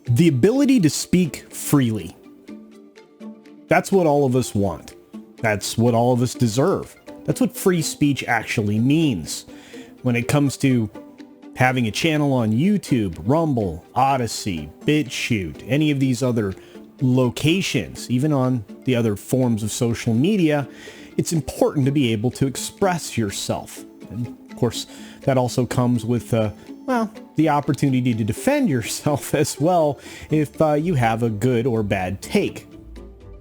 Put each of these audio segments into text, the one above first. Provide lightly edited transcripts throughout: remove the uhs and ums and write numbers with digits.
The ability to speak freely. That's what all of us want. That's what all of us deserve. That's what free speech actually means. When it comes to having a channel on YouTube, Rumble, Odyssey, BitChute, any of these other locations, even on the other forms of social media, it's important to be able to express yourself. And of course, that also comes with, the opportunity to defend yourself as well if you have a good or bad take.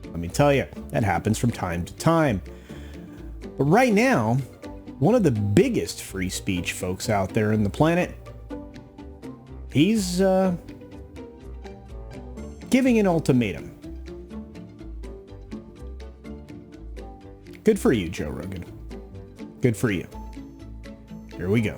Let me tell you, that happens from time to time. But right now, one of the biggest free speech folks out there in the planet, he's giving an ultimatum. Good for you, Joe Rogan. Good for you. Here we go.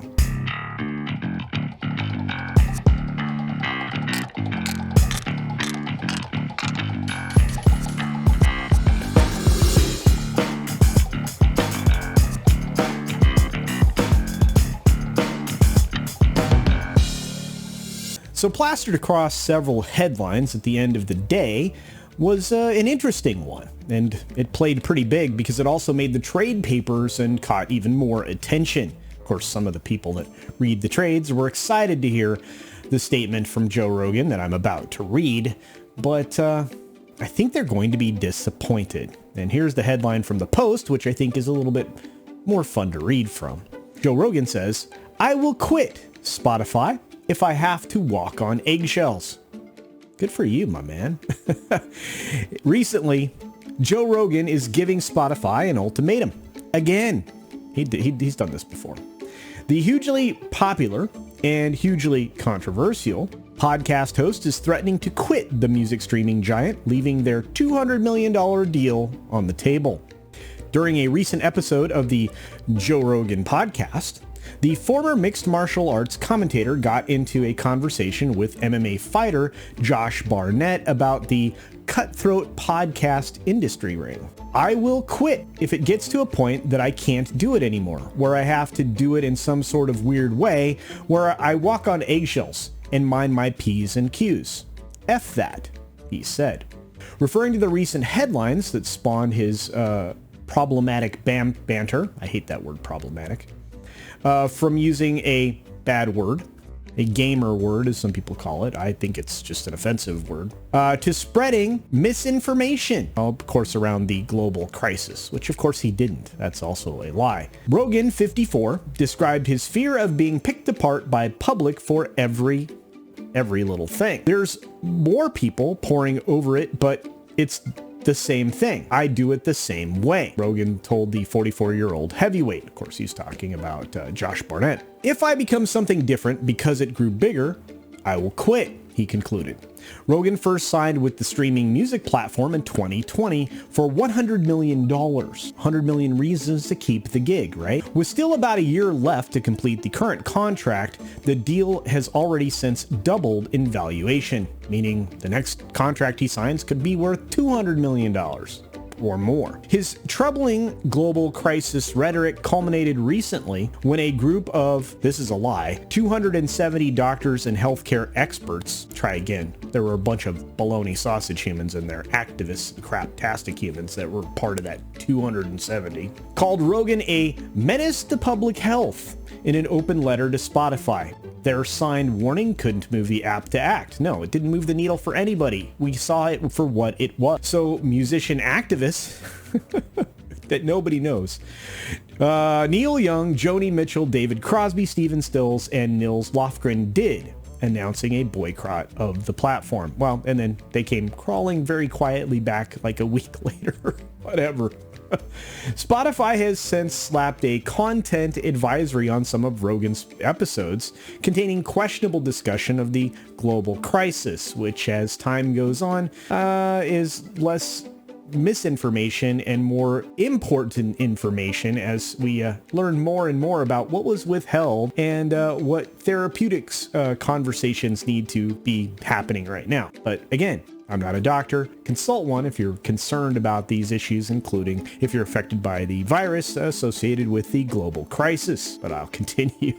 So plastered across several headlines at the end of the day was an interesting one, and it played pretty big because it also made the trade papers and caught even more attention. Of course, some of the people that read the trades were excited to hear the statement from Joe Rogan that I'm about to read, but I think they're going to be disappointed. And here's the headline from the Post, which I think is a little bit more fun to read from. Joe Rogan says, "I will quit Spotify if I have to walk on eggshells." Good for you, my man. Recently, Joe Rogan is giving Spotify an ultimatum. Again, he's done this before. The hugely popular and hugely controversial podcast host is threatening to quit the music streaming giant, leaving their $200 million deal on the table. During a recent episode of the Joe Rogan podcast, the former mixed martial arts commentator got into a conversation with MMA fighter Josh Barnett about the cutthroat podcast industry ring. "I will quit if it gets to a point that I can't do it anymore, where I have to do it in some sort of weird way, where I walk on eggshells and mind my P's and Q's. F that," he said. Referring to the recent headlines that spawned his problematic banter, I hate that word problematic, from using a bad word, a gamer word as some people call it, I think it's just an offensive word, to spreading misinformation, of course around the global crisis, which of course he didn't. That's also a lie. Rogan, 54, described his fear of being picked apart by public for every little thing. There's more people pouring over it, but it's the same thing. I do it the same way, Rogan told the 44-year-old heavyweight. Of course, he's talking about Josh Barnett. "If I become something different because it grew bigger, I will quit," he concluded. Rogan first signed with the streaming music platform in 2020 for $100 million. 100 million reasons to keep the gig, right? With still about a year left to complete the current contract, the deal has already since doubled in valuation, meaning the next contract he signs could be worth $200 million. Or more. His troubling global crisis rhetoric culminated recently when a group of, this is a lie, 270 doctors and healthcare experts, try again, there were a bunch of baloney sausage humans in there, activists, craptastic humans that were part of that 270, called Rogan a menace to public health in an open letter to Spotify. Their signed warning couldn't move the app to act. No, it didn't move the needle for anybody. We saw it for what it was. So musician activists that nobody knows. Neil Young, Joni Mitchell, David Crosby, Stephen Stills, and Nils Lofgren did, announcing a boycott of the platform. Well, and then they came crawling very quietly back like a week later. Whatever. Spotify has since slapped a content advisory on some of Rogan's episodes containing questionable discussion of the global crisis, which as time goes on is less misinformation and more important information as we learn more and more about what was withheld and what therapeutics conversations need to be happening right now. But again, I'm not a doctor. Consult one if you're concerned about these issues, including if you're affected by the virus associated with the global crisis. But I'll continue.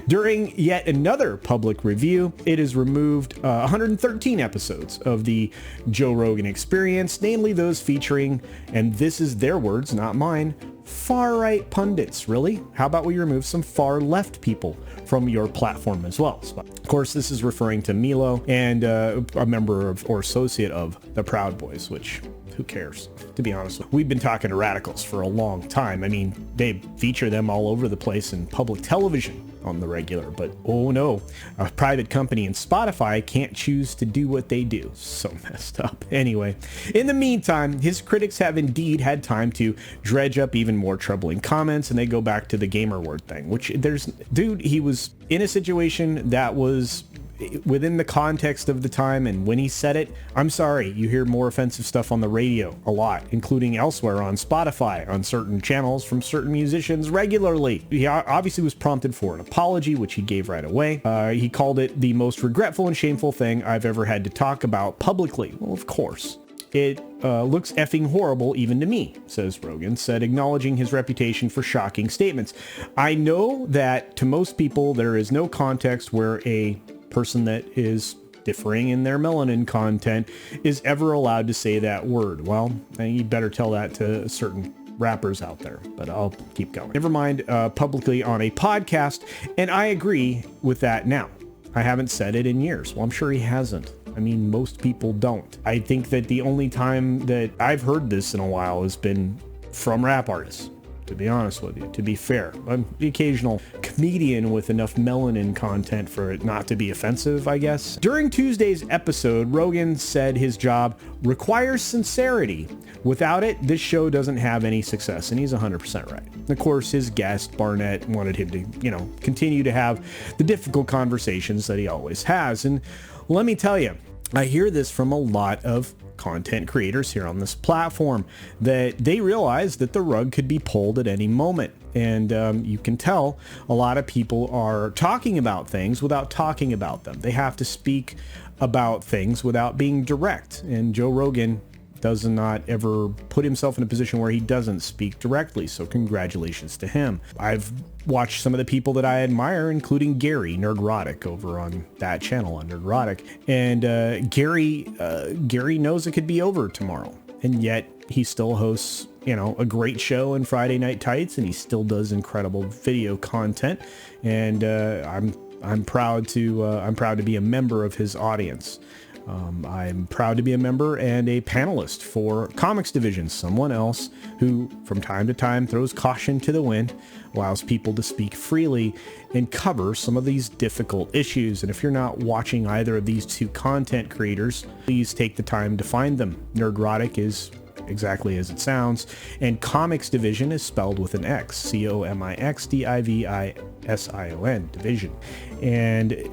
During yet another public review, it has removed 113 episodes of the Joe Rogan Experience, namely those featuring, and this is their words, not mine, far-right pundits. Really? How about we remove some far-left people from your platform as well? Of course, this is referring to Milo and a member of or associate of the Proud Boys, which who cares, to be honest with you. We've been talking to radicals for a long time. I mean, they feature them all over the place in public television on the regular, but oh no, a private company in Spotify can't choose to do what they do. So messed up. Anyway, in the meantime, his critics have indeed had time to dredge up even more troubling comments, and they go back to the gamer word thing, which dude, he was in a situation that was within the context of the time, and when he said it, I'm sorry, you hear more offensive stuff on the radio a lot, including elsewhere on Spotify, on certain channels from certain musicians regularly. He obviously was prompted for an apology, which he gave right away. He called it the most regretful and shameful thing I've ever had to talk about publicly. Well, of course. It looks effing horrible even to me, says Rogan, said, acknowledging his reputation for shocking statements. I know that to most people there is no context where a person that is differing in their melanin content is ever allowed to say that word. Well, you better tell that to certain rappers out there, but I'll keep going. Never mind publicly on a podcast, and I agree with that now. I haven't said it in years. Well, I'm sure he hasn't. I mean, most people don't. I think that the only time that I've heard this in a while has been from rap artists, to be honest with you. To be fair, I'm the occasional comedian with enough melanin content for it not to be offensive, I guess. During Tuesday's episode, Rogan said his job requires sincerity. Without it, this show doesn't have any success, and he's 100% right. Of course, his guest, Barnett, wanted him to, continue to have the difficult conversations that he always has. And let me tell you, I hear this from a lot of content creators here on this platform, that they realize that the rug could be pulled at any moment. And you can tell a lot of people are talking about things without talking about them. They have to speak about things without being direct. And Joe Rogan does not ever put himself in a position where he doesn't speak directly. So congratulations to him. I've watched some of the people that I admire, including Gary Nerdrotic over on that channel on Nerdrotic. And Gary knows it could be over tomorrow. And yet he still hosts, a great show in Friday Night Tights, and he still does incredible video content. And I'm proud to be a member of his audience. I'm proud to be a member and a panelist for Comics Division, someone else who from time to time throws caution to the wind, allows people to speak freely and cover some of these difficult issues. And if you're not watching either of these two content creators, please take the time to find them. Nerdrotic is exactly as it sounds, and Comics Division is spelled with an X, COMIXDIVISION, Division. And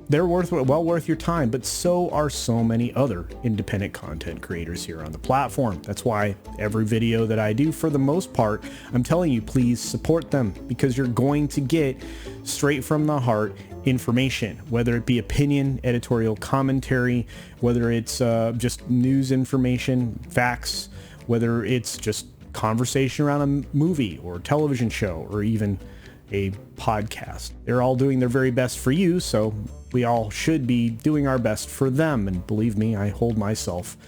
they're well worth your time, but so are so many other independent content creators here on the platform. That's why every video that I do, for the most part, I'm telling you, please support them, because you're going to get straight from the heart information, whether it be opinion, editorial commentary, whether it's just news information, facts, whether it's just conversation around a movie or television show or even a podcast. They're all doing their very best for you, so we all should be doing our best for them. And believe me, I hold myself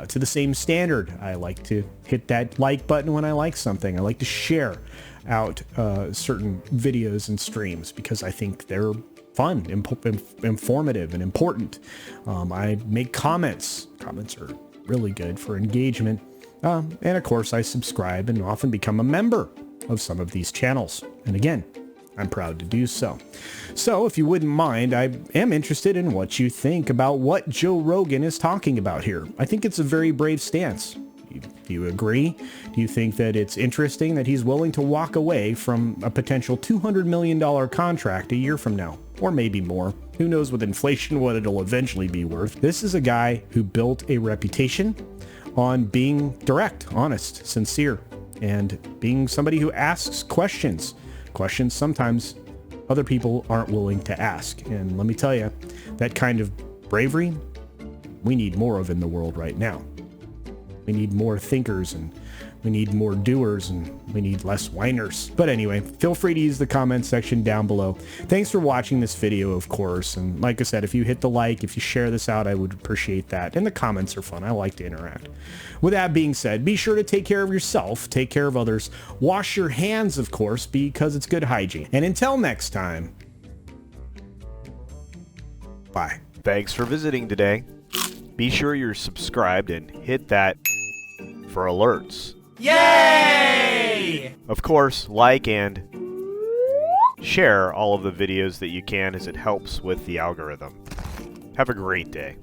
to the same standard. I like to hit that like button when I like something. I like to share out certain videos and streams because I think they're fun, informative, and important. I make comments. Comments are really good for engagement. And of course, I subscribe and often become a member of some of these channels. And again, I'm proud to do so. So if you wouldn't mind, I am interested in what you think about what Joe Rogan is talking about here. I think it's a very brave stance. Do you agree? Do you think that it's interesting that he's willing to walk away from a potential $200 million contract a year from now? Or maybe more. Who knows with inflation what it'll eventually be worth. This is a guy who built a reputation on being direct, honest, sincere, and being somebody who asks questions sometimes other people aren't willing to ask. And let me tell you, that kind of bravery we need more of in the world right now. We need more thinkers and We need more doers and we need less whiners. But anyway, feel free to use the comment section down below. Thanks for watching this video, of course. And like I said, if you hit the like, if you share this out, I would appreciate that. And the comments are fun. I like to interact. With that being said, be sure to take care of yourself, take care of others, wash your hands, of course, because it's good hygiene. And until next time, bye. Thanks for visiting today. Be sure you're subscribed and hit that for alerts. Yay! Of course, like and share all of the videos that you can, as it helps with the algorithm. Have a great day.